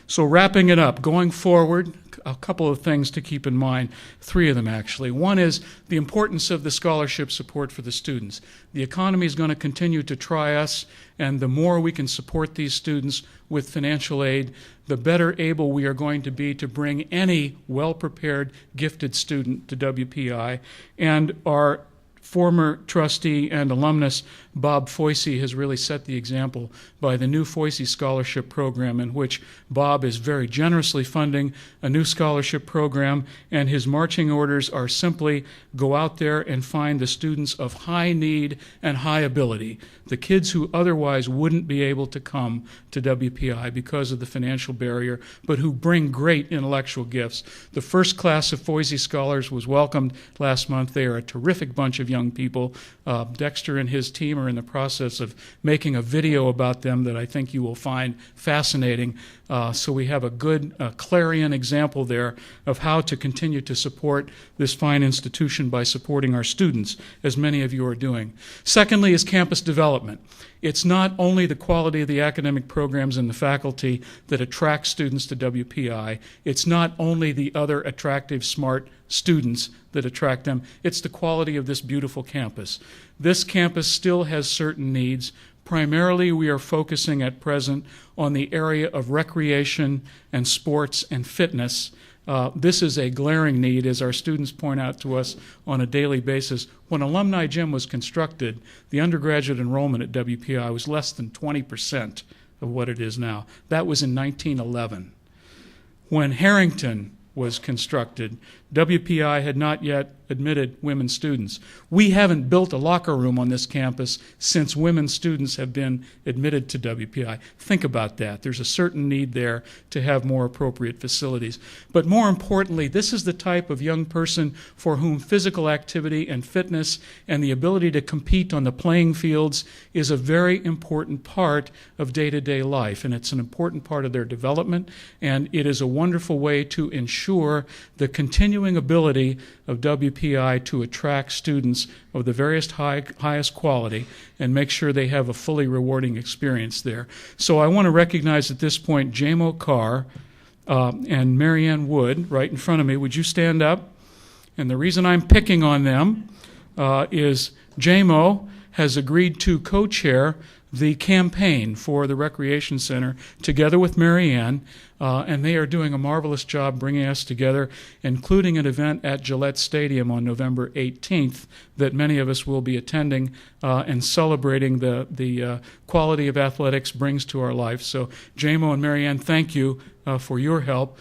So wrapping it up, going forward, a couple of things to keep in mind, three of them actually. One is the importance of the scholarship support for the students. The economy is going to continue to try us, and the more we can support these students with financial aid, the better able we are going to be to bring any well-prepared, gifted student to WPI. And our former trustee and alumnus Bob Foisey has really set the example by the new Foisey Scholarship Program, in which Bob is very generously funding a new scholarship program, and his marching orders are simply go out there and find the students of high need and high ability, the kids who otherwise wouldn't be able to come to WPI because of the financial barrier, but who bring great intellectual gifts. The first class of Foisey Scholars was welcomed last month. They are a terrific bunch of young people. Dexter and his team are in the process of making a video about them that I think you will find fascinating. So we have a good clarion example there of how to continue to support this fine institution by supporting our students, as many of you are doing. Secondly is campus development. It's not only the quality of the academic programs and the faculty that attract students to WPI. It's not only the other attractive, smart students that attract them. It's the quality of this beautiful campus. This campus still has certain needs. Primarily, we are focusing at present on the area of recreation and sports and fitness. This is a glaring need, as our students point out to us on a daily basis. When Alumni Gym was constructed, the undergraduate enrollment at WPI was less than 20% of what it is now. That was in 1911. When Harrington was constructed, WPI had not yet admitted women students. We haven't built a locker room on this campus since women students have been admitted to WPI. Think about that. There's a certain need there to have more appropriate facilities. But more importantly, this is the type of young person for whom physical activity and fitness and the ability to compete on the playing fields is a very important part of day-to-day life, and it's an important part of their development, and it is a wonderful way to ensure the continuing ability of WPI to attract students of the highest quality and make sure they have a fully rewarding experience there. So I want to recognize at this point J.Mo Carr and Marianne Wood right in front of me. Would you stand up? And the reason I'm picking on them is J.Mo has agreed to co-chair the campaign for the Recreation Center together with Marianne, and they are doing a marvelous job bringing us together, including an event at Gillette Stadium on November 18th that many of us will be attending and celebrating the quality of athletics brings to our life. So J.Mo and Marianne, thank you for your help.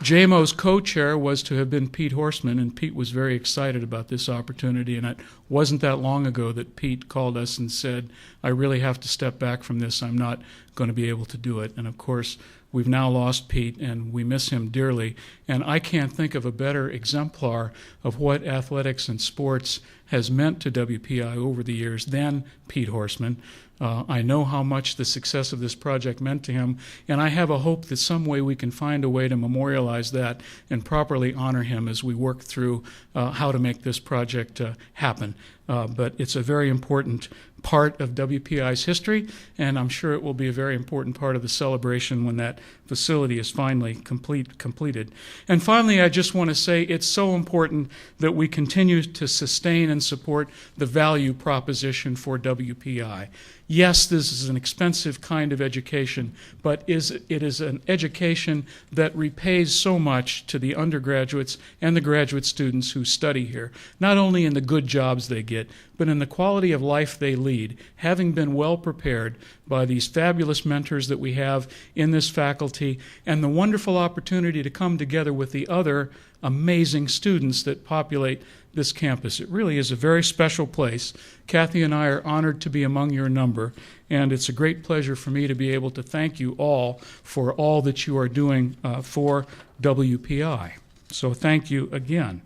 J.Mo's co-chair was to have been Pete Horstman, and Pete was very excited about this opportunity, and it wasn't that long ago that Pete called us and said, I really have to step back from this. I'm not going to be able to do it. And of course, we've now lost Pete, and we miss him dearly. And I can't think of a better exemplar of what athletics and sports has meant to WPI over the years than Pete Horstman. I know how much the success of this project meant to him, and I have a hope that some way we can find a way to memorialize that and properly honor him as we work through how to make this project happen. But it's a very important part of WPI's history, and I'm sure it will be a very important part of the celebration when that facility is finally completed. And finally, I just want to say it's so important that we continue to sustain and support the value proposition for WPI. Yes, this is an expensive kind of education, but it is an education that repays so much to the undergraduates and the graduate students who study here, not only in the good jobs they get, but in the quality of life they lead, having been well prepared by these fabulous mentors that we have in this faculty and the wonderful opportunity to come together with the other amazing students that populate this campus. It really is a very special place. Kathy and I are honored to be among your number, and it's a great pleasure for me to be able to thank you all for all that you are doing for WPI. So thank you again.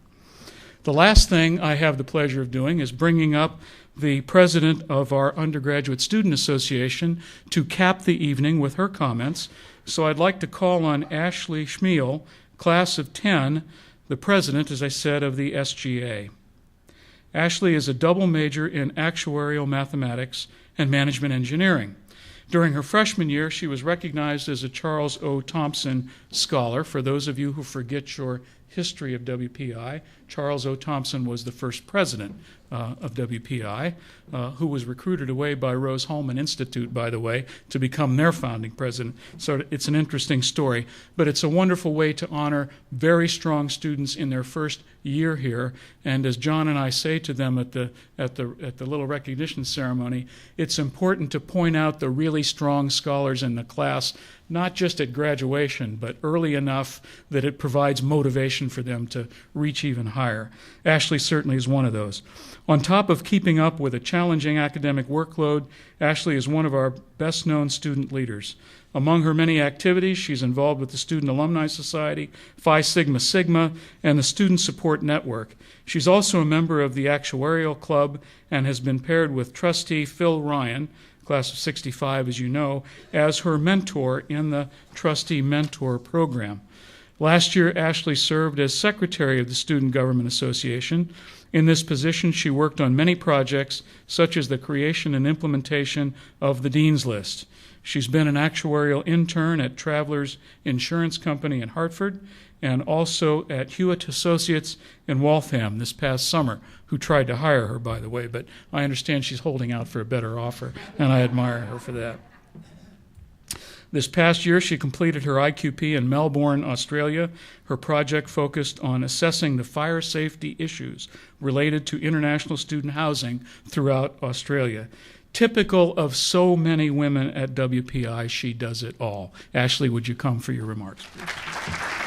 The last thing I have the pleasure of doing is bringing up the president of our Undergraduate Student Association to cap the evening with her comments. So I'd like to call on Ashleigh Smeal, class of 10, the president, as I said, of the SGA. Ashleigh is a double major in actuarial mathematics and management engineering. During her freshman year, she was recognized as a Charles O. Thompson Scholar. For those of you who forget your history of WPI, Charles O. Thompson was the first president of WPI, who was recruited away by Rose-Hulman Institute, by the way, to become their founding president. So it's an interesting story, but it's a wonderful way to honor very strong students in their first year here. And as John and I say to them at the little recognition ceremony, it's important to point out the really strong scholars in the class, not just at graduation, but early enough that it provides motivation for them to reach even higher. Ashleigh certainly is one of those. On top of keeping up with a challenging academic workload, Ashleigh is one of our best-known student leaders. Among her many activities, she's involved with the Student Alumni Society, Phi Sigma Sigma, and the Student Support Network. She's also a member of the Actuarial Club and has been paired with trustee Phil Ryan, class of 65, as you know, as her mentor in the Trustee Mentor Program. Last year, Ashleigh served as secretary of the Student Government Association. In this position, she worked on many projects, such as the creation and implementation of the Dean's List. She's been an actuarial intern at Travelers Insurance Company in Hartford and also at Hewitt Associates in Waltham this past summer, who tried to hire her, by the way, but I understand she's holding out for a better offer, and I admire her for that. This past year, she completed her IQP in Melbourne, Australia. Her project focused on assessing the fire safety issues related to international student housing throughout Australia. Typical of so many women at WPI, she does it all. Ashleigh, would you come for your remarks, please?